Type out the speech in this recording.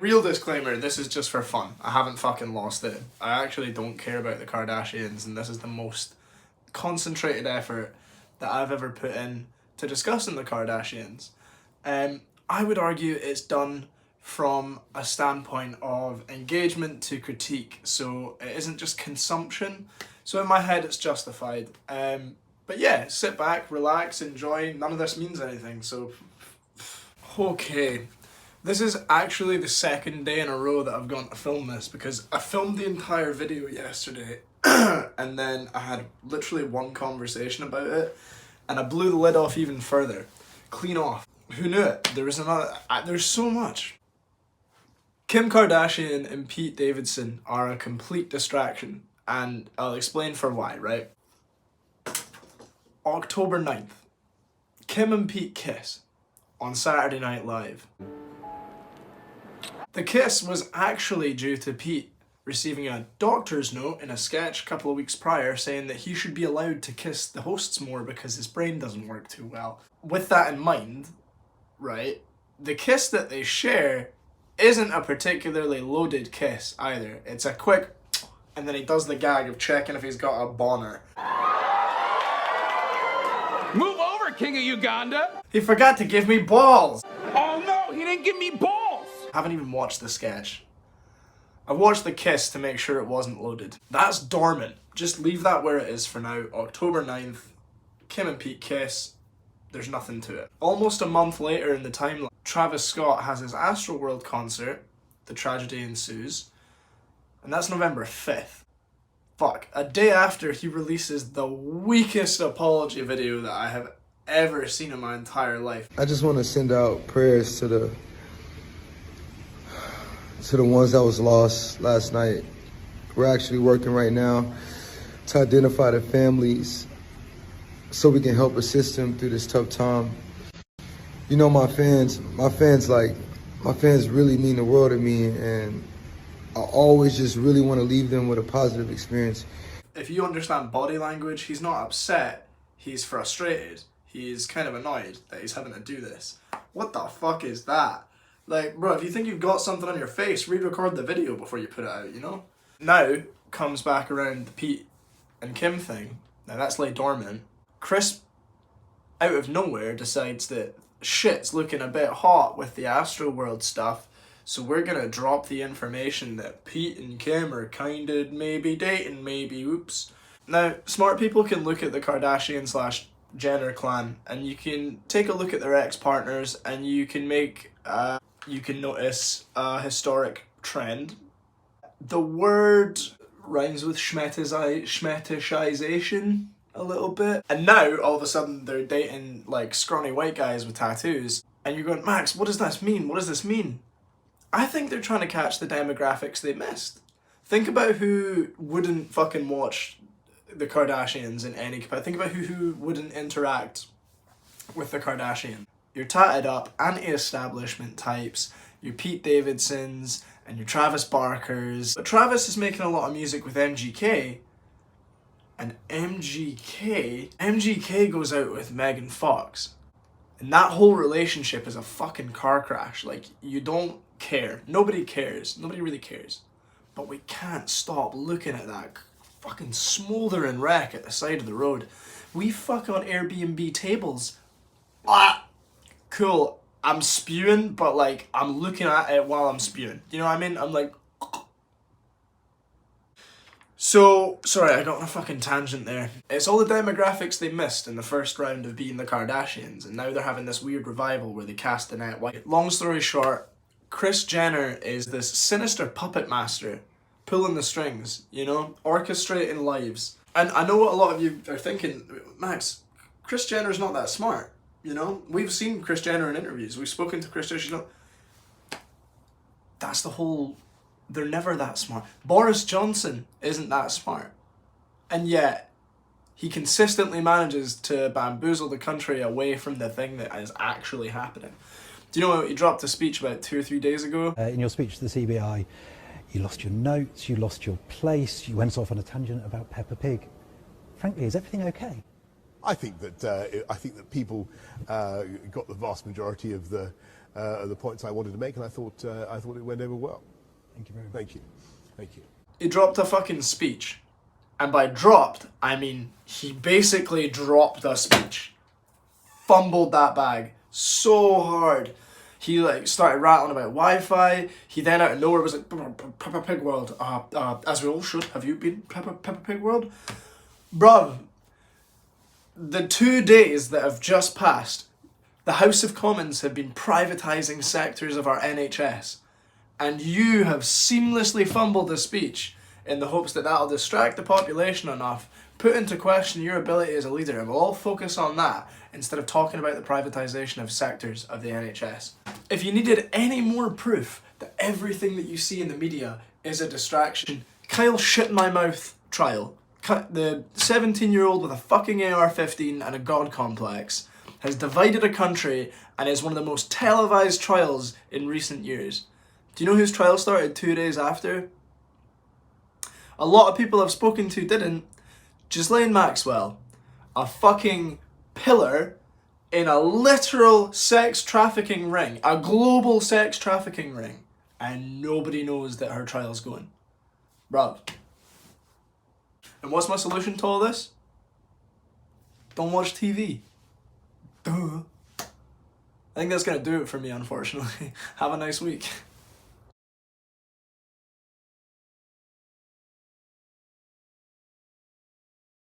Real disclaimer, this is just for fun. I haven't fucking lost it. I actually don't care about the Kardashians, and this is the most concentrated effort that I've ever put in to discussing the Kardashians. I would argue it's done from a standpoint of engagement to critique, so it isn't just consumption. So in my head it's justified. But yeah, sit back, relax, enjoy. None of this means anything, so... Okay. This is actually the second day in a row that I've gone to film this, because I filmed the entire video yesterday and then I had literally one conversation about it and I blew the lid off even further. Clean off. Who knew it? There was another... there's so much. Kim Kardashian and Pete Davidson are a complete distraction, and I'll explain for why, right? October 9th. Kim and Pete kiss on Saturday Night Live. The kiss was actually due to Pete receiving a doctor's note in a sketch a couple of weeks prior saying that he should be allowed to kiss the hosts more because his brain doesn't work too well. With that in mind, right, the kiss that they share isn't a particularly loaded kiss either. It's a quick, and then he does the gag of checking if he's got a boner. Move over, King of Uganda! He forgot to give me balls! Oh no, he didn't give me balls! I haven't even watched the sketch. I watched the kiss to make sure it wasn't loaded. That's dormant. Just leave that where it is for now. October 9th, Kim and Pete kiss. There's nothing to it. Almost a month later in the timeline, Travis Scott has his Astroworld concert. The tragedy ensues. And that's November 5th. Fuck. A day after, he releases the weakest apology video that I have ever seen in my entire life. I just want to send out prayers to the ones that was lost last night. We're actually working right now to identify the families so we can help assist them through this tough time. You know, my fans really mean the world to me, and I always just really want to leave them with a positive experience. If you understand body language, he's not upset, he's frustrated. He's kind of annoyed that he's having to do this. What the fuck is that? Like, bro, if you think you've got something on your face, re-record the video before you put it out, you know? Now comes back around the Pete and Kim thing. Now that's lay dormant. Chris, out of nowhere, decides that shit's looking a bit hot with the Astroworld stuff, so we're gonna drop the information that Pete and Kim are kinda maybe dating, maybe, oops. Now, smart people can look at the Kardashian / Jenner clan and you can take a look at their ex-partners and you can make you can notice a historic trend. The word rhymes with schmetishization a little bit, and now all of a sudden they're dating like scrawny white guys with tattoos and you're going, Max, what does this mean? What does this mean? I think they're trying to catch the demographics they missed. Think about who wouldn't fucking watch the Kardashians in any capacity. Think about who wouldn't interact with the Kardashians. Your tatted up, anti-establishment types, your Pete Davidsons, and your Travis Barkers. But Travis is making a lot of music with MGK, and MGK goes out with Megan Fox. And that whole relationship is a fucking car crash. Like, you don't care. Nobody cares. Nobody really cares. But we can't stop looking at that fucking smouldering wreck at the side of the road. We fuck on Airbnb tables. Ah, cool. I'm spewing, but like, I'm looking at it while I'm spewing. You know what I mean? I'm like... So, sorry, I got on a fucking tangent there. It's all the demographics they missed in the first round of being the Kardashians, and now they're having this weird revival where they cast Annette White. Long story short, Kris Jenner is this sinister puppet master, pulling the strings, you know, orchestrating lives. And I know what a lot of you are thinking, Max, Kris Jenner's not that smart, you know? We've seen Kris Jenner in interviews, we've spoken to Kris Jenner, she's not... That's the whole... They're never that smart. Boris Johnson isn't that smart. And yet, he consistently manages to bamboozle the country away from the thing that is actually happening. Do you know, he dropped a speech about 2 or 3 days ago? In your speech to the CBI, you lost your notes, you lost your place, you went off on a tangent about Peppa Pig. Frankly, is everything okay? I think that people got the vast majority of the the points I wanted to make, and I thought it went over well. Thank you very much. Thank you. Thank you. He dropped a fucking speech. And by dropped, I mean he basically dropped a speech. Fumbled that bag so hard. He like started rattling about Wi-Fi. He then out of nowhere was like, Peppa Pig World. As we all should. Have you been Peppa Pig World? Bruv, the 2 days that have just passed, the House of Commons have been privatising sectors of our NHS. And you have seamlessly fumbled a speech in the hopes that that'll distract the population enough, put into question your ability as a leader, and we'll all focus on that instead of talking about the privatisation of sectors of the NHS. If you needed any more proof that everything that you see in the media is a distraction, Kyle shit in my mouth trial, the 17-year-old with a fucking AR-15 and a god complex, has divided a country and is one of the most televised trials in recent years. Do you know whose trial started 2 days after? A lot of people I've spoken to didn't. Ghislaine Maxwell, a fucking pillar in a literal sex trafficking ring, a global sex trafficking ring, and nobody knows that her trial's going. Bruv. And what's my solution to all this? Don't watch TV. Duh. I think that's gonna do it for me, unfortunately. Have a nice week.